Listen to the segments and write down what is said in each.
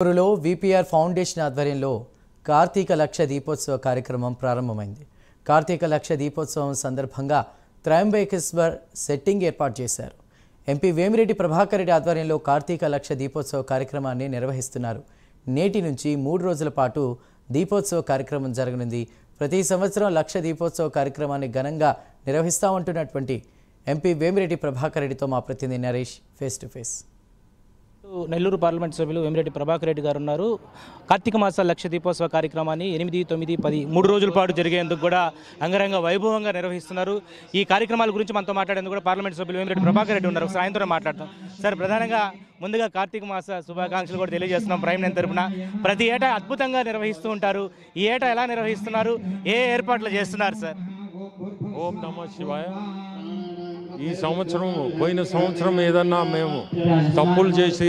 ఊరులో VPR foundation ఆధ్వర్యంలో కార్తీక లక్ష దీపోత్సవ కార్యక్రమం ప్రారంభమైంది. కార్తీక లక్ష దీపోత్సవం సందర్భంగా త్రయంబకేశ్వర్ సెట్టింగ్ ఏర్పాటు చేశారు. ఎంపీ వేమిరెడ్డి ప్రభాకర్ రెడ్డి ఆధ్వర్యంలో కార్తీక లక్ష దీపోత్సవ కార్యక్రమాన్ని నిర్వహిస్తున్నారు. నేటి నుంచి 3 రోజుల పాటు దీపోత్సవ కార్యక్రమం జరగనుంది. ప్రతి సంవత్సరం లక్ష దీపోత్సవ కార్యక్రమాన్ని ఘనంగా నిర్వహిస్తామంటున్నటువంటి ఎంపీ వేమిరెడ్డి ప్రభాకర్ రెడ్డితో మా ప్రతినిధి Naresh face to face. Nellore parliament సభ్యులు వేమిరెడ్డి ప్రభాకర్ రెడ్డి గారు ఉన్నారు. కార్తీక మాస లక్ష దీపోత్సవ కార్యక్రమాన్ని 8, 9, 10 3 రోజుల పాటు జరిగేందుకు కూడా అంగరంగ వైభవంగా నిర్వహిస్తున్నారు. ఈ కార్యక్రమాల గురించి మనతో మాట్లాడేందుకు కూడా పార్లమెంట్ సభ్యులు వేమిరెడ్డి ప్రభాకర్ రెడ్డి ఉన్నారు. సాయంత్రం మాట్లాడతాం. సార్, ప్రధానంగా ముందుగా కార్తీక మాస శుభాకాంక్షలు కూడా తెలియజేస్తున్నాం ప్రైమ్ నైన్ తరపున. ప్రతి ఏటా అద్భుతంగా నిర్వహిస్తూ ఉంటారు. ఈ ఏటా ఎలా నిర్వహిస్తున్నారు, ఏ ఏర్పాట్లు చేస్తున్నారు సార్? ఓం నమః శివాయ. ఈ సంవత్సరం పోయిన సంవత్సరం ఏదన్నా మేము తప్పులు చేసి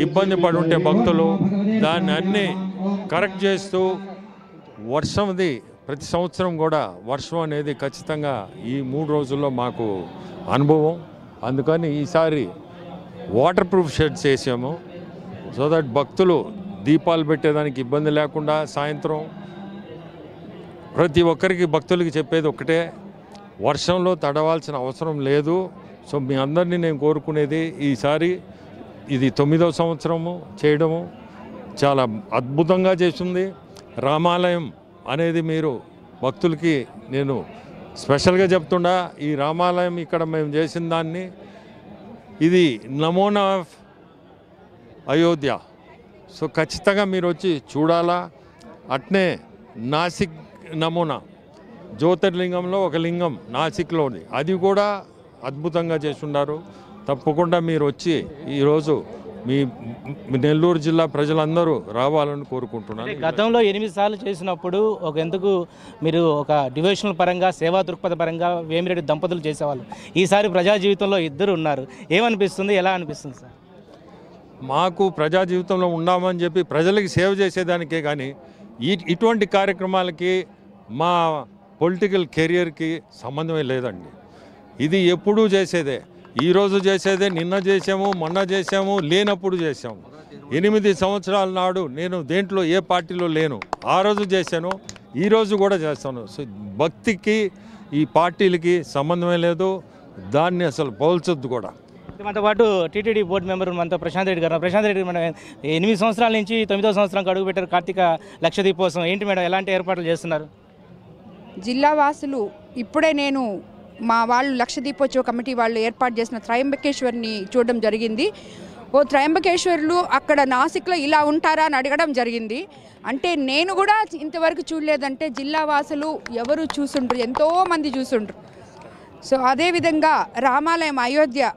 ఇబ్బంది పడి ఉంటే భక్తులు దాన్ని అన్నీ కరెక్ట్ చేస్తూ వర్షంది ప్రతి సంవత్సరం కూడా వర్షం అనేది ఖచ్చితంగా ఈ 3 రోజుల్లో మాకు అనుభవం. అందుకని ఈసారి వాటర్ ప్రూఫ్ షెడ్స్ వేసాము. సో దట్ భక్తులు దీపాలు పెట్టేదానికి ఇబ్బంది లేకుండా సాయంత్రం ప్రతి ఒక్కరికి భక్తులకి చెప్పేది ఒకటే, వర్షంలో తడవాల్సిన అవసరం లేదు. సో మీ అందరినీ నేను కోరుకునేది, ఈసారి ఇది 9వ సంవత్సరము చేయడము చాలా అద్భుతంగా చేస్తుంది. రామాలయం అనేది మీరు భక్తులకి నేను స్పెషల్గా చెప్తుండా, ఈ రామాలయం ఇక్కడ మేము చేసిన దాన్ని ఇది నమూనా ఆఫ్ అయోధ్య. సో ఖచ్చితంగా మీరు వచ్చి చూడాలా. అట్నే నాసిక్ నమూనా, జ్యోతిర్లింగంలో ఒక లింగం నాసిక్లోని, అది కూడా అద్భుతంగా చేస్తున్నారు. తప్పకుండా మీరు వచ్చి ఈరోజు మీ నెల్లూరు జిల్లా ప్రజలందరూ రావాలని కోరుకుంటున్నాను. గతంలో 8 సార్లు చేసినప్పుడు ఎందుకు మీరు ఒక డివోషనల్ పరంగా, సేవా దృక్పథ పరంగా వేమిరెడ్డి దంపతులు చేసేవాళ్ళు. ఈసారి ప్రజా జీవితంలో 2 ఉన్నారు. ఏమనిపిస్తుంది, ఎలా అనిపిస్తుంది సార్? మాకు ప్రజా జీవితంలో ఉన్నామని చెప్పి ప్రజలకి సేవ చేసేదానికే కానీ ఇటువంటి కార్యక్రమాలకి మా పొలిటికల్ కెరియర్కి సంబంధమే లేదండి. ఇది ఎప్పుడూ చేసేదే, ఈరోజు చేసేదే, నిన్న చేసాము, మొన్న చేసాము, లేనప్పుడు చేసాము. 8 సంవత్సరాల నాడు నేను దేంట్లో ఏ పార్టీలో లేను, ఆ రోజు చేశాను, ఈరోజు కూడా చేస్తాను. సో భక్తికి ఈ పార్టీలకి సంబంధమే లేదు, దాన్ని అసలు పోల్చొద్దు కూడా. మనతో పాటు టీటీడీ బోర్డు మెంబర్ మనతో ప్రశాంత్ రెడ్డి గారు. ప్రశాంత్ రెడ్డి, మనం 8 సంవత్సరాల నుంచి 9వ సంవత్సరానికి అడుగు పెట్టారు కార్తీక లక్ష దీపోత్సవం. ఏంటి మేడం, ఎలాంటి ఏర్పాట్లు చేస్తున్నారు? జిల్లా వాసులు ఇప్పుడే నేను మా వాళ్ళు లక్ష దీపోత్సవ కమిటీ వాళ్ళు ఏర్పాటు చేసిన త్రయంబకేశ్వర్ని చూడడం జరిగింది. ఓ త్రయంబకేశ్వర్లు అక్కడ నాసిక్లో ఇలా ఉంటారా అని అడగడం జరిగింది. అంటే నేను కూడా ఇంతవరకు చూడలేదంటే జిల్లా వాసులు ఎవరు చూసుండ్రు, ఎంతోమంది చూసుండ్రు. సో అదేవిధంగా రామాలయం అయోధ్య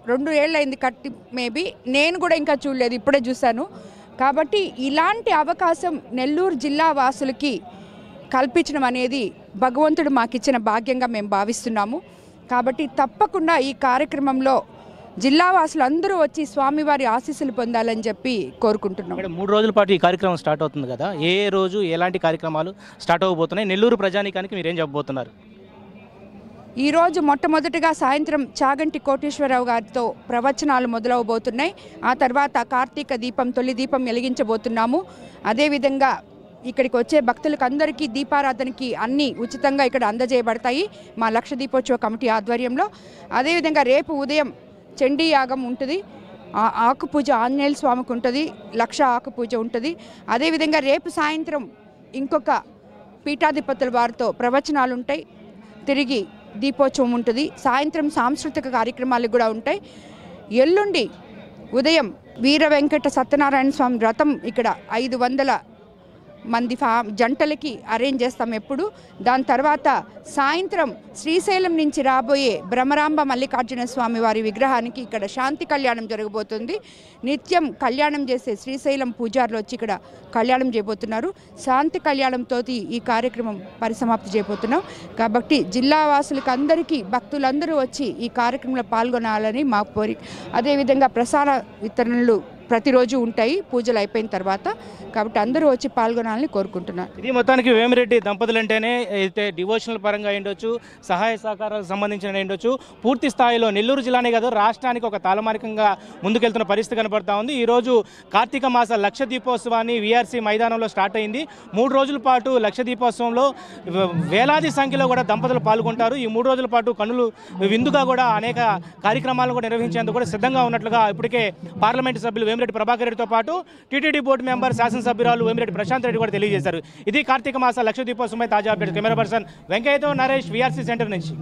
2 ఏళ్ళైంది కట్టి, మేబీ నేను కూడా ఇంకా చూడలేదు, ఇప్పుడే చూశాను. కాబట్టి ఇలాంటి అవకాశం నెల్లూరు జిల్లా వాసులకి కల్పించడం అనేది భగవంతుడు మాకిచ్చిన భాగ్యంగా మేము భావిస్తున్నాము. కాబట్టి తప్పకుండా ఈ కార్యక్రమంలో జిల్లావాసులు అందరూ వచ్చి స్వామివారి ఆశీస్సులు పొందాలని చెప్పి కోరుకుంటున్నాం. 3 రోజుల పాటు ఈ కార్యక్రమం స్టార్ట్ అవుతుంది కదా, ఏ రోజు ఎలాంటి కార్యక్రమాలు స్టార్ట్ అవ్వబోతున్నాయి? నెల్లూరు ప్రజానీకానికి మీరేం చెప్పబోతున్నారు? ఈరోజు మొట్టమొదటిగా సాయంత్రం చాగంటి కోటేశ్వరరావు గారితో ప్రవచనాలు మొదలవబోతున్నాయి. ఆ తర్వాత కార్తీక దీపం, తొలి దీపం వెలిగించబోతున్నాము. అదేవిధంగా ఇక్కడికి వచ్చే భక్తులకు అందరికీ దీపారాధనకి అన్నీ ఉచితంగా ఇక్కడ అందజేయబడతాయి మా లక్ష దీపోత్సవ కమిటీ ఆధ్వర్యంలో. అదేవిధంగా రేపు ఉదయం చండీ యాగం ఉంటుంది, ఆకు పూజ ఆంజనేయుల స్వామికి ఉంటుంది, లక్ష ఆకు పూజ ఉంటుంది. అదేవిధంగా రేపు సాయంత్రం ఇంకొక పీఠాధిపతుల వారితో ప్రవచనాలు ఉంటాయి, తిరిగి దీపోత్సవం ఉంటుంది. సాయంత్రం సాంస్కృతిక కార్యక్రమాలు కూడా ఉంటాయి. ఎల్లుండి ఉదయం వీర వెంకట సత్యనారాయణ స్వామి వ్రతం ఇక్కడ 500 మంది జంటలకి అరేంజ్ చేస్తాం ఎప్పుడు. దాని తర్వాత సాయంత్రం శ్రీశైలం నుంచి రాబోయే భ్రమరాంబ మల్లికార్జున స్వామి వారి విగ్రహానికి ఇక్కడ శాంతి కళ్యాణం జరగబోతుంది. నిత్యం కళ్యాణం చేసే శ్రీశైలం పూజారులు వచ్చి ఇక్కడ కళ్యాణం చేయబోతున్నారు. శాంతి కళ్యాణంతో ఈ కార్యక్రమం పరిసమాప్తి చేయబోతున్నాం. కాబట్టి జిల్లా వాసులకు అందరికీ, భక్తులందరూ వచ్చి ఈ కార్యక్రమంలో పాల్గొనాలని మా కోరిక. అదేవిధంగా ప్రసాద వితరణలు ప్రతిరోజు ఉంటాయి పూజలు అయిపోయిన తర్వాత. కాబట్టి అందరూ వచ్చి పాల్గొనాలని కోరుకుంటున్నాను. ఇది మొత్తానికి వేమిరెడ్డి దంపతులు అంటేనే అయితే డివోషనల్ పరంగా అయ్యుండొచ్చు, సహాయ సహకారాలకు సంబంధించిన అయ్యుండొచ్చు, పూర్తి స్థాయిలో నెల్లూరు జిల్లానే కాదు రాష్ట్రానికి ఒక తాళమానికంగా ముందుకెళ్తున్న పరిస్థితి కనబడతా ఉంది. ఈరోజు కార్తీక మాస లక్ష దీపోత్సవాన్ని వీఆర్సీ మైదానంలో స్టార్ట్ అయింది. 3 రోజుల పాటు లక్ష దీపోత్సవంలో వేలాది సంఖ్యలో కూడా దంపతులు పాల్గొంటారు. ఈ 3 రోజుల పాటు కన్నులు విందుగా కూడా అనేక కార్యక్రమాలను కూడా నిర్వహించేందుకు కూడా సిద్ధంగా ఉన్నట్లుగా ఇప్పటికే పార్లమెంటు సభ్యులు వేమిరెడ్డి ప్రభాకర్ రెడ్డితో పాటు టీటీడీ బోర్డు మెంబర్ శాసనసభ్యురాలు వేమిరెడ్డి ప్రశాంత్ రెడ్డి కూడా తెలియజేశారు. ఇది కార్తీక మాస లక్ష దీపోత్సవమై తాజా అప్డేట్. కెమెరా పర్సన్ వెంకయ్యతో నరేష్, వీఆర్సీ సెంటర్ నుంచి.